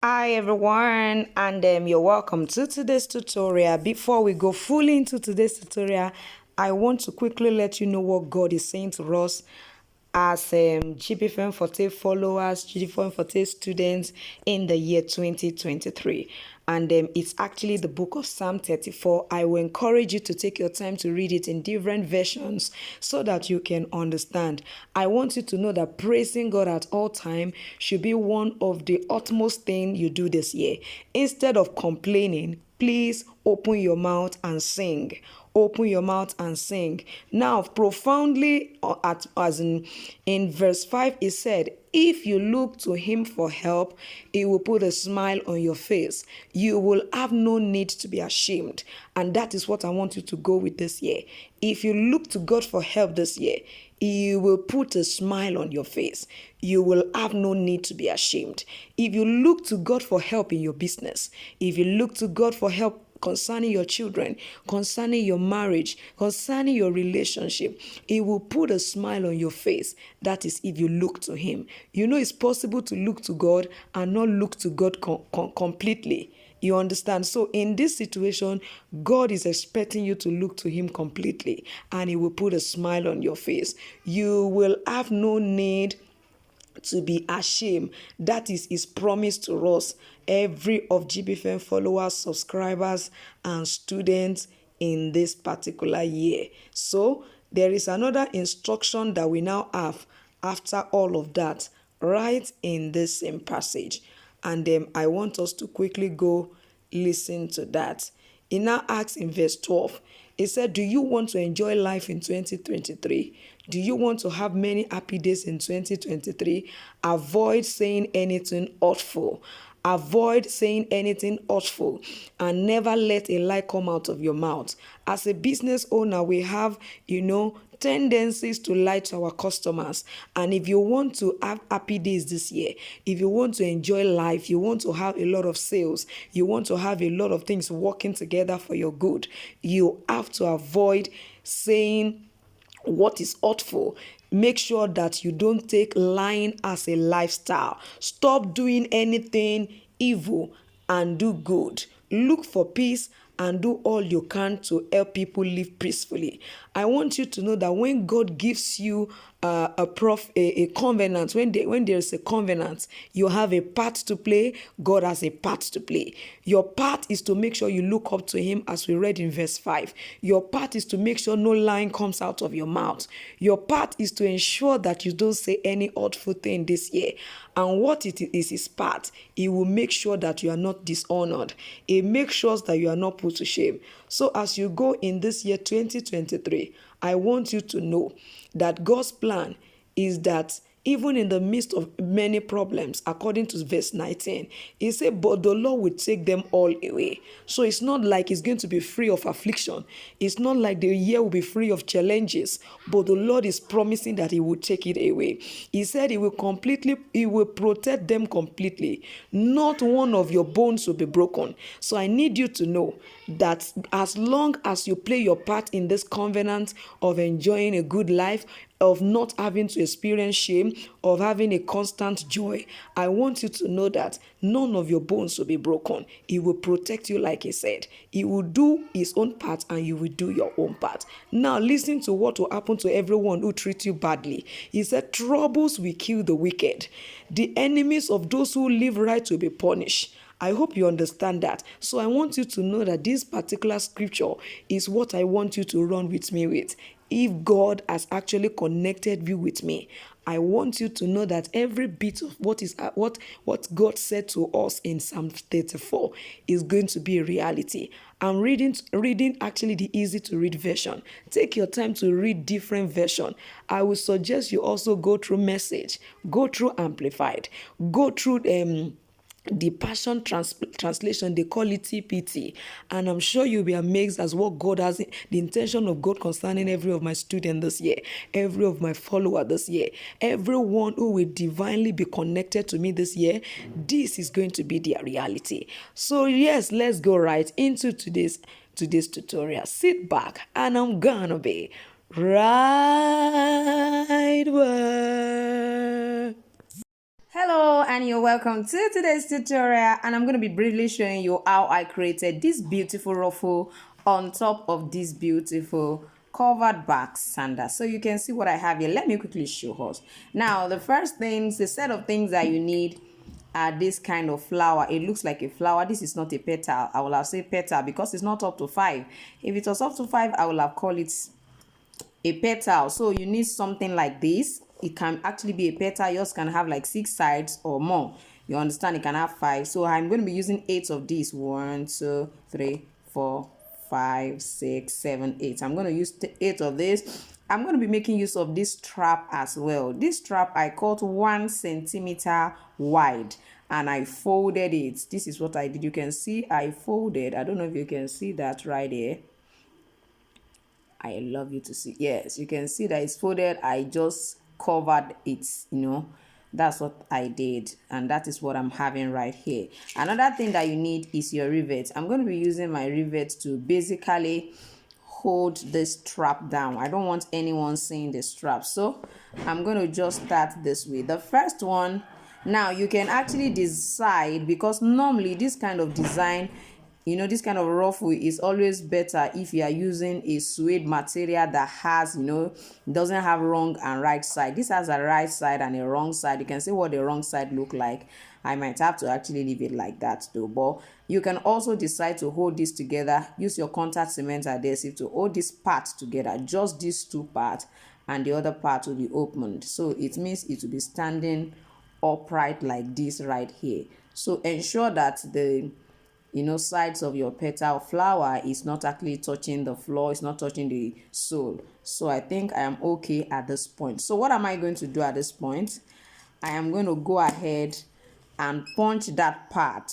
Hi everyone, and you're welcome to today's tutorial. Before we go fully into today's tutorial, I want to quickly let you know what God is saying to us as Jibbyfemforte followers, Jibbyfemforte students in the year 2023. And it's actually the book of Psalm 34. I will encourage you to take your time to read it in different versions so that you can understand. I want you to know that praising God at all time should be one of the utmost thing you do this year. Instead of complaining, please open your mouth and sing. Open your mouth and sing. Now, profoundly, as in verse 5, it said, if you look to him for help, he will put a smile on your face. You will have no need to be ashamed. And that is what I want you to go with this year. If you look to God for help this year, he will put a smile on your face. You will have no need to be ashamed. If you look to God for help in your business, if you look to God for help concerning your children, concerning your marriage, concerning your relationship, he will put a smile on your face. That is if you look to him. You know it's possible to look to God and not look to God completely. You understand? So in this situation, God is expecting you to look to him completely, and he will put a smile on your face. You will have no need to be ashamed. That is his promise to us, every of Jibbyfem followers, subscribers, and students in this particular year. So there is another instruction that we now have after all of that, right in this same passage. And I want us to quickly go listen to that. He now asks in verse 12, he said, do you want to enjoy life in 2023? Do you want to have many happy days in 2023? Avoid saying anything hurtful. Avoid saying anything hurtful and never let a lie come out of your mouth. As a business owner, we have, tendencies to lie to our customers. And if you want to have happy days this year, if you want to enjoy life, you want to have a lot of sales, you want to have a lot of things working together for your good, you have to avoid saying what is hurtful. Make sure that you don't take lying as a lifestyle. Stop doing anything evil and do good. Look for peace and do all you can to help people live peacefully. I want you to know that when God gives you a covenant, when there is a covenant, you have a part to play. God has a part to play. Your part is to make sure you look up to him, as we read in verse 5. Your part is to make sure no lying comes out of your mouth. Your part is to ensure that you don't say any hurtful thing this year. And what it is his part, he will make sure that you are not dishonored. He makes sure that you are not put to shame. So as you go in this year 2023, I want you to know that God's plan is that even in the midst of many problems, according to verse 19, he said, but the Lord will take them all away. So it's not like it's going to be free of affliction. It's not like the year will be free of challenges, but the Lord is promising that he will take it away. He said he will protect them completely. Not one of your bones will be broken. So I need you to know that as long as you play your part in this covenant of enjoying a good life, of not having to experience shame, of having a constant joy, I want you to know that none of your bones will be broken. He will protect you, like he said. He will do his own part and you will do your own part. Now listen to what will happen to everyone who treats you badly. He said, troubles will kill the wicked. The enemies of those who live right will be punished. I hope you understand that. So I want you to know that this particular scripture is what I want you to run with me with. If God has actually connected you with me, I want you to know that every bit of what God said to us in Psalm 34 is going to be a reality. I'm reading actually the easy to read version. Take your time to read different version. I would suggest you also go through Message, go through Amplified, go through the Passion translation. They call it TPT, and I'm sure you'll be amazed as what God has, the intention of God concerning every of my students this year, every of my follower this year, everyone who will divinely be connected to me this year. This is going to be their reality. So yes, let's go right into today's tutorial. Sit back and I'm gonna be right where Hello and you're welcome to today's tutorial, and I'm going to be briefly showing you how I created this beautiful ruffle on top of this beautiful covered back sandal. So you can see what I have here. Let me quickly show us. Now the first things, the set of things that you need are this kind of flower. It looks like a flower. This is not a petal. I will have said petal because it's not up to 5. If it was up to 5, I will have called it a petal. So you need something like this. It can actually be a petal. Yours can have like 6 sides or more. You understand? It can have 5. So I'm going to be using 8 of these. 1, 2, 3, 4, 5, 6, 7, 8. I'm going to use 8 of this. I'm going to be making use of this strap as well. This strap I cut 1 centimeter wide and I folded it. This is what I did. You can see I folded. I don't know if you can see that right here. I love you to see. Yes, you can see that it's folded. I just covered it, that's what I did, and that is what I'm having right here. Another thing that you need is your rivet. I'm going to be using my rivet to basically hold this strap down. I don't want anyone seeing the strap, so I'm going to just start this way. The first one, now you can actually decide, because normally this kind of design, this kind of ruffle is always better if you are using a suede material that has, doesn't have wrong and right side. This has a right side and a wrong side. You can see what the wrong side look like. I might have to actually leave it like that though, but you can also decide to hold this together. Use your contact cement adhesive to hold this part together, just these 2 parts, and the other part will be opened. So it means it will be standing upright like this right here. So ensure that the sides of your petal flower is not actually touching the floor, it's not touching the sole. So I think I am okay at this point. So what am I going to do at this point? I am going to go ahead and punch that part.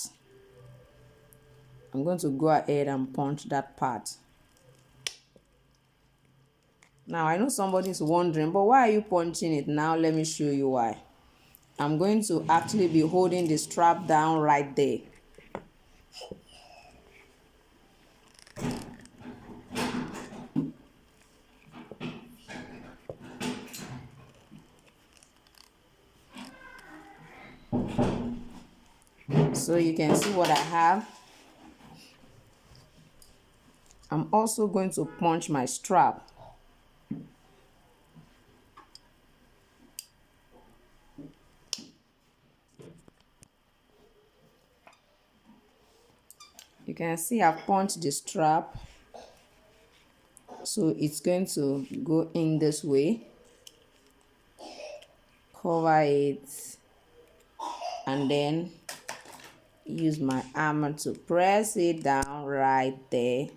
I'm going to go ahead and punch that part. Now I know somebody's wondering, but why are you punching it? Now let me show you why. I'm going to actually be holding the strap down right there. So you can see what I have. I'm also going to punch my strap. You can see I've punched the strap. So it's going to go in this way. Cover it. And then use my hammer to press it down right there.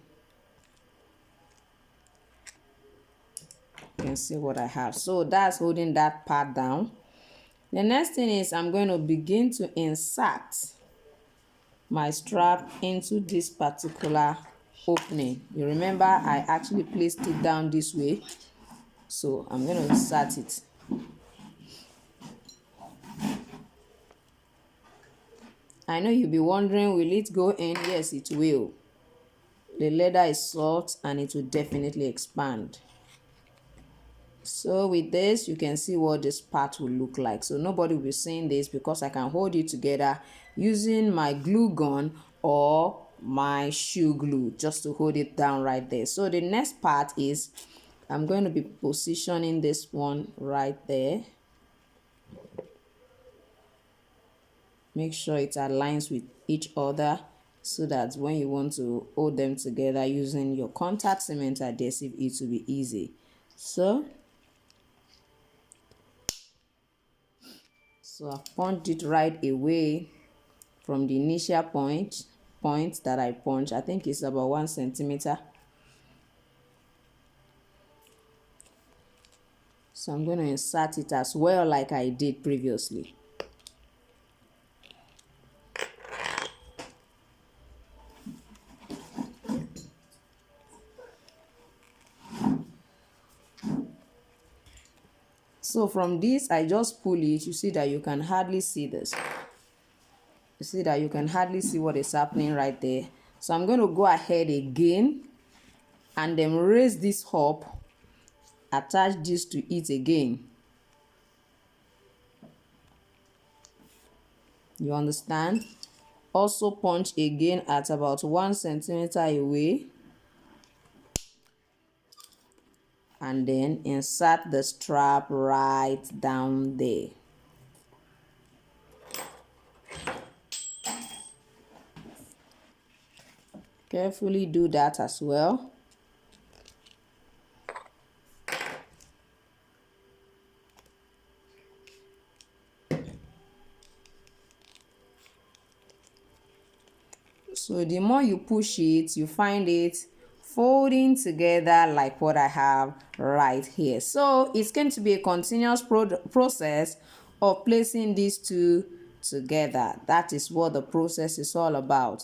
You can see what I have. So that's holding that part down. The next thing is I'm going to begin to insert my strap into this particular opening. You remember I actually placed it down this way. So I'm going to insert it. I know you'll be wondering, will it go in? Yes, it will. The leather is soft and it will definitely expand. So with this, you can see what this part will look like. So nobody will be seeing this because I can hold it together using my glue gun or my shoe glue just to hold it down right there. So the next part is I'm going to be positioning this one right there. Make sure it aligns with each other so that when you want to hold them together using your contact cement adhesive, it will be easy. So I've punched it right away from the initial point that I punched. I think it's about 1 centimeter. So I'm going to insert it as well like I did previously. So from this, I just pull it. You see that you can hardly see this. You see that you can hardly see what is happening right there. So I'm going to go ahead again and then raise this up, attach this to it again. You understand? Also punch again at about 1 centimeter away, and then insert the strap right down there. Carefully do that as well. So the more you push it, you find it folding together like what I have right here. So it's going to be a continuous process of placing these two together. That is what the process is all about.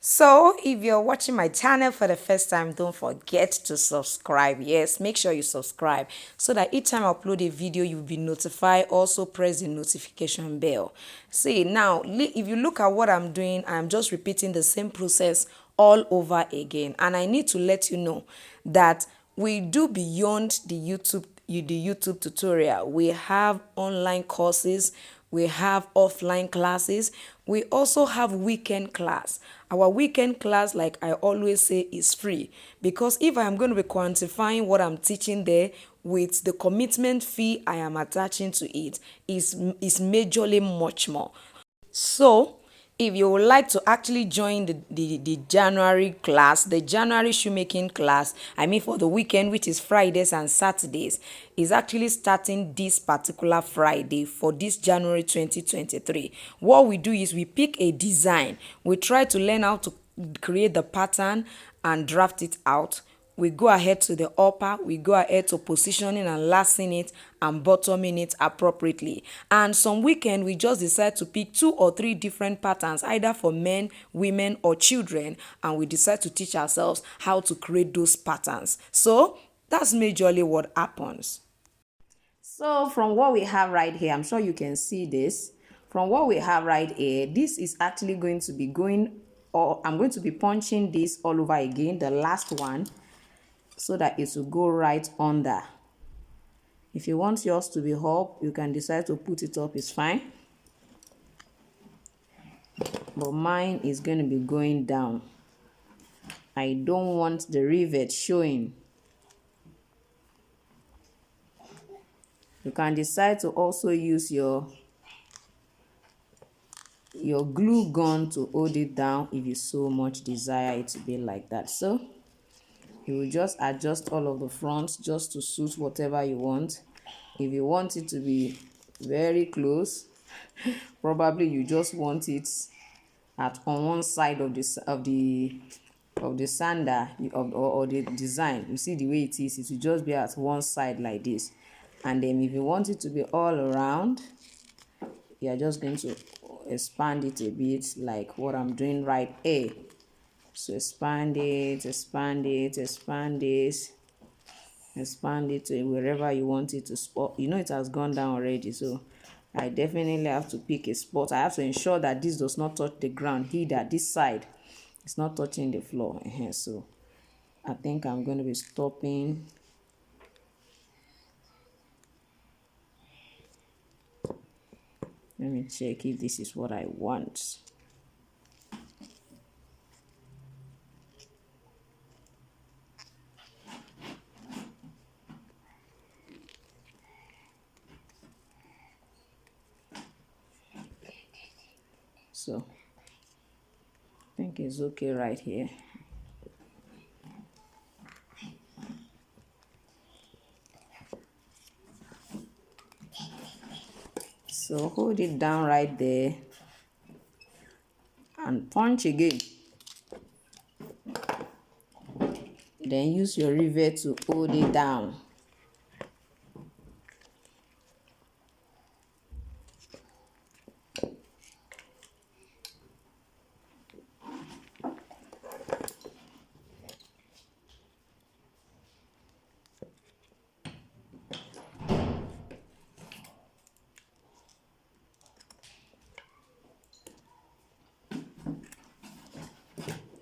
So, if you're watching my channel for the first time, don't forget to subscribe. Yes, make sure you subscribe so that each time I upload a video, you'll be notified. Also, press the notification bell. See, now, if you look at what I'm doing, I'm just repeating the same process all over again. And I need to let you know that we do beyond the YouTube tutorial. We have online courses, we have offline classes, we also have weekend class. Our weekend class, like I always say, is free, because if I am going to be quantifying what I'm teaching there with the commitment fee I am attaching to it, is majorly much more. So if you would like to actually join the January class, the January shoemaking class, I mean for the weekend, which is Fridays and Saturdays, is actually starting this particular Friday for this January 2023. What we do is we pick a design, we try to learn how to create the pattern and draft it out. We go ahead to the upper, we go ahead to positioning and lacing it and bottoming it appropriately. And some weekend we just decide to pick 2 or 3 different patterns, either for men, women or children, and we decide to teach ourselves how to create those patterns. So that's majorly what happens. So from what we have right here, I'm sure you can see this. From what we have right here, this is actually going to be going, or I'm going to be punching this all over again, the last one, so that it will go right under. If you want yours to be up, you can decide to put it up, it's fine. But mine is going to be going down. I don't want the rivet showing. You can decide to also use your glue gun to hold it down if you so much desire it to be like that. So you will just adjust all of the fronts just to suit whatever you want. If you want it to be very close, probably you just want it on one side of the sandal or the design. You see the way it is, it will just be at one side like this. And then if you want it to be all around, you are just going to expand it a bit like what I'm doing right here. So expand it, expand it, expand this, expand it to wherever you want it to spot. You know it has gone down already, so I definitely have to pick a spot. I have to ensure that this does not touch the ground here, this side it's not touching the floor. So I think I'm going to be stopping. Let me check if this is what I want. So I think it's okay right here. So hold it down right there and punch again. Then use your rivet to hold it down.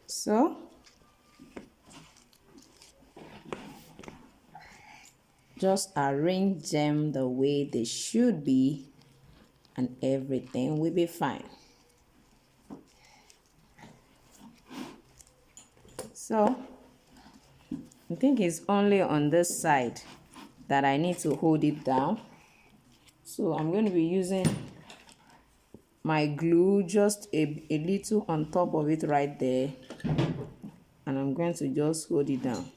So just arrange them the way they should be, and everything will be fine. So I think it's only on this side that I need to hold it down. So I'm going to be using my glue, just a little on top of it right there, and I'm going to just hold it down.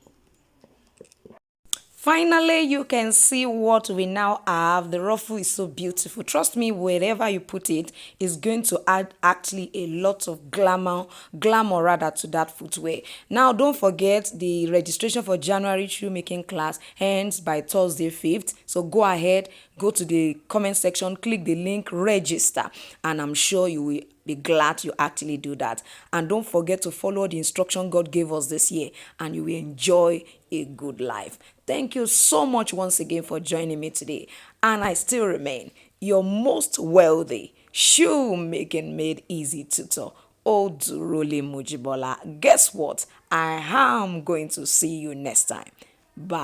Finally, you can see what we now have. The ruffle is so beautiful. Trust me, wherever you put it is going to add actually a lot of glamour rather to that footwear. Now, don't forget the registration for January shoemaking class ends by Thursday 5th. So go ahead, go to the comment section, click the link, register, and I'm sure you will be glad you actually do that. And don't forget to follow the instruction God gave us this year, and you will enjoy a good life. Thank you so much once again for joining me today. And I still remain your most wealthy shoemaking made easy tutor, Odurole Mujibola. Guess what? I am going to see you next time. Bye.